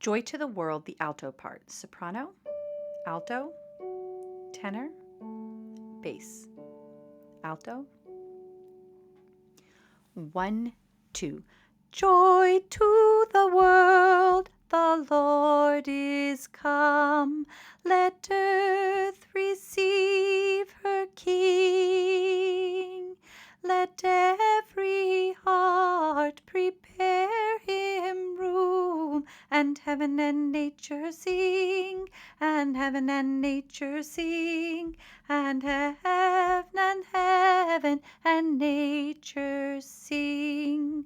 Joy to the world, the alto part. Soprano, alto, tenor, bass. Alto. 1, 2. Joy to the world, the Lord is come. Let earth receive her King. Let every heart prepare him room, and heaven and nature sing, and heaven and nature sing, and heaven and nature sing.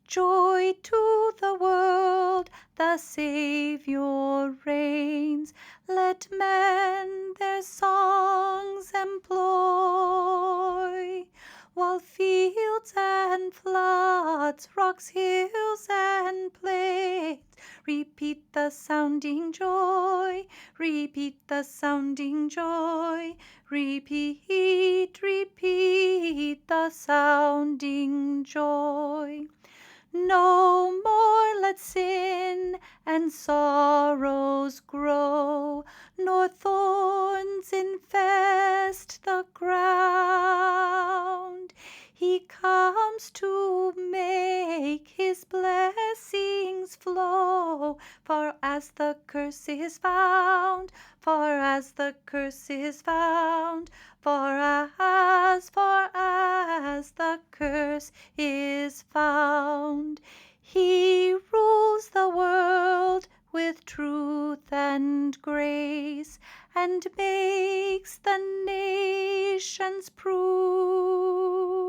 Joy to the world, the Saviour reigns. Let men their songs employ, while fields and floods, rocks, hills, and plains repeat the sounding joy, repeat the sounding joy, repeat the sounding joy. No more let sin and sorrows grow, nor thorns infest the ground. He comes to make his blessings flow, for as the curse is found, for as the curse is found, for as the curse is found. He rules the world with truth and grace, and makes the nations prove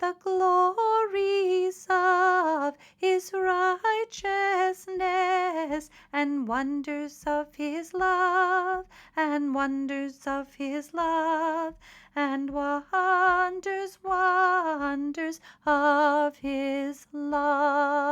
the glories of his righteousness, and wonders of his love, and wonders of his love, and wonders of his love.